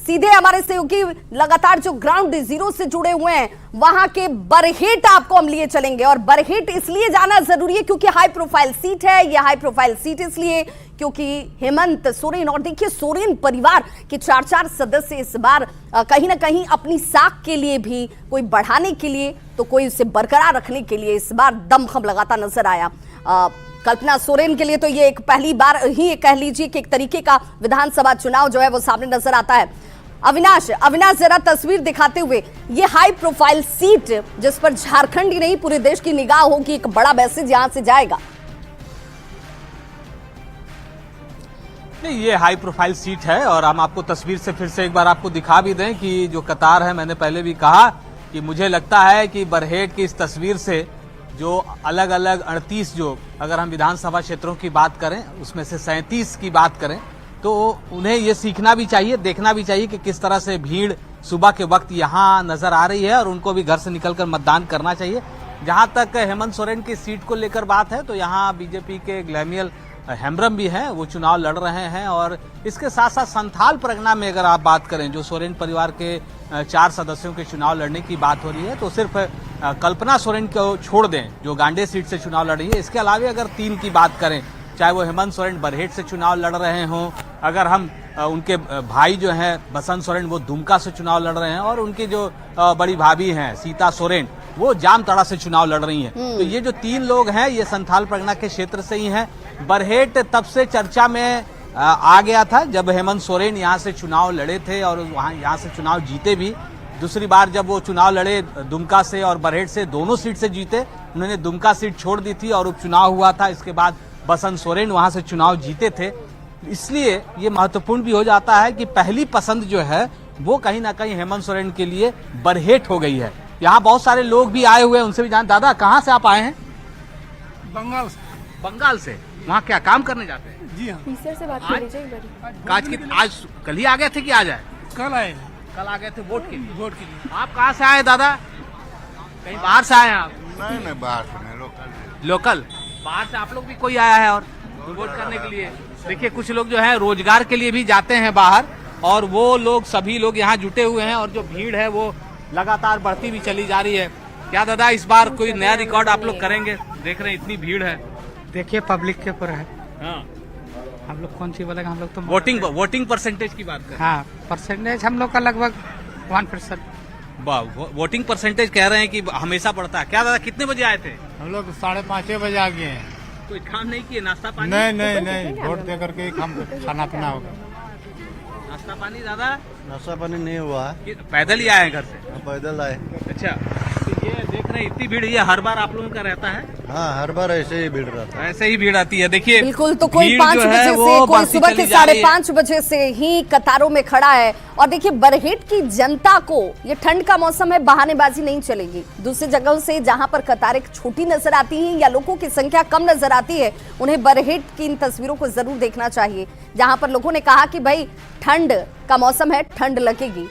सीधे हमारे सहयोगी लगातार जो ग्राउंड जीरो से जुड़े हुए हैं वहां के बरहेट आपको हम लिए चलेंगे। और बरहेट इसलिए जाना जरूरी है क्योंकि हाई प्रोफाइल सीट है। यह हाई प्रोफाइल सीट इसलिए क्योंकि हेमंत सोरेन, और देखिए सोरेन परिवार के 4 सदस्य इस बार कहीं ना कहीं अपनी साख के लिए भी, कोई बढ़ाने के लिए तो कोई उसे बरकरार रखने के लिए इस बार दमखम लगाता नजर आया। कल्पना सोरेन के लिए तो ये एक पहली बार ही कह लीजिए कि एक तरीके का विधानसभा चुनाव जो है वो सामने नजर आता है। अविनाश जरा तस्वीर दिखाते हुए, ये हाई प्रोफाइल सीट जिस पर झारखंड ही नहीं पूरे देश की निगाह होगी, एक बड़ा मैसेज यहां से जाएगा। नहीं, ये हाई प्रोफाइल सीट है और हम आपको तस्वीर से फिर से एक बार आपको दिखा भी दें कि जो कतार है, मैंने पहले भी कहा कि मुझे लगता है कि बरहेट की इस तस्वीर से जो अलग अलग 38 जो अगर हम विधानसभा क्षेत्रों की बात करें उसमें से 37 की बात करें तो उन्हें ये सीखना भी चाहिए, देखना भी चाहिए कि किस तरह से भीड़ सुबह के वक्त यहाँ नजर आ रही है और उनको भी घर से निकलकर मतदान करना चाहिए। जहां तक हेमंत सोरेन की सीट को लेकर बात है तो यहाँ बीजेपी के ग्लैमियल हेम्ब्रम भी हैं, वो चुनाव लड़ रहे हैं। और इसके साथ साथ संथाल परगना में अगर आप बात करें, जो सोरेन परिवार के 4 सदस्यों के चुनाव लड़ने की बात हो रही है, तो सिर्फ कल्पना सोरेन को छोड़ दें जो गांडे सीट से चुनाव लड़ रही है, इसके अलावा अगर 3 की बात करें, चाहे वो हेमंत सोरेन बरहेट से चुनाव लड़ रहे हों, अगर हम उनके भाई जो हैं बसंत सोरेन वो दुमका से चुनाव लड़ रहे हैं, और उनकी जो बड़ी भाभी हैं सीता सोरेन वो जामताड़ा से चुनाव लड़ रही हैं, तो ये जो 3 लोग हैं ये संथाल परगना के क्षेत्र से ही हैं। बरहेट तब से चर्चा में आ गया था जब हेमंत सोरेन यहाँ से चुनाव लड़े थे और यहाँ से चुनाव जीते भी। दूसरी बार जब वो चुनाव लड़े दुमका से और बरहेट से, दोनों सीट से जीते, उन्होंने दुमका सीट छोड़ दी थी और उपचुनाव हुआ था। इसके बाद बसंत सोरेन वहां से चुनाव जीते थे। इसलिए ये महत्वपूर्ण भी हो जाता है कि पहली पसंद जो है वो कहीं ना कहीं हेमंत सोरेन के लिए बरहेट हो गई है। यहाँ बहुत सारे लोग भी आए हुए हैं, उनसे भी जान। दादा, कहाँ से आप आए हैं? बंगाल से। बंगाल से। वहाँ क्या काम करने जाते हैं? जी हाँ। से बात कर लीजिए। आज कल ही आ गए थे कि आज आए? कल आए। कल आ गए थे वोट के लिए। वोट के लिए। आप कहाँ से आए दादा? कहीं बाहर से आए हैं आप? नहीं, बाहर से नहीं, लोकल। लोकल बाहर से आप लोग भी कोई आया है और वोट करने के लिए? देखिए, कुछ लोग जो है रोजगार के लिए भी जाते हैं बाहर, और वो लोग सभी लोग यहाँ जुटे हुए हैं और जो भीड़ है वो लगातार बढ़ती भी चली जा रही है। क्या दादा, इस बार कोई नया रिकॉर्ड आप लोग करेंगे? देख रहे हैं इतनी भीड़ है। देखिए, पब्लिक के ऊपर है। हाँ, हम लोग कौन सी बोलेगा, हम लोग तो वोटिंग परसेंटेज की बात करें। हाँ, परसेंटेज हम लोग का लगभग 1%। वोटिंग परसेंटेज कह रहे हैं कि हमेशा बढ़ता है। क्या दादा, कितने बजे आए थे? हम लोग 5:30 बजे आ गए हैं। कोई काम नहीं किए? नाश्ता पानी? नहीं, वोट दे करके ही खाना पीना होगा। नाश्ता पानी दादा? नाश्ता पानी नहीं हुआ है, पैदल ही आए हैं घर से? पैदल आए। अच्छा, तो ये देख रहे हैं इतनी भीड़, ये हर बार आप लोगों का रहता है? हाँ, हर बार ऐसे ही भीड़ रहता है। ऐसे ही भीड़ आती है। देखिए बिल्कुल, तो कोई 5 बजे से, कोई सुबह के 5:30 बजे से ही कतारों में खड़ा है। और देखिए, बरहेट की जनता को ये ठंड का मौसम है, बहानेबाजी नहीं चलेगी। दूसरी जगहों से जहां पर कतारें छोटी नजर आती हैं या लोगों की संख्या कम नजर आती है, उन्हें बरहेट की इन तस्वीरों को जरूर देखना चाहिए, जहां पर लोगों ने कहा कि भाई ठंड का मौसम है, ठंड लगेगी।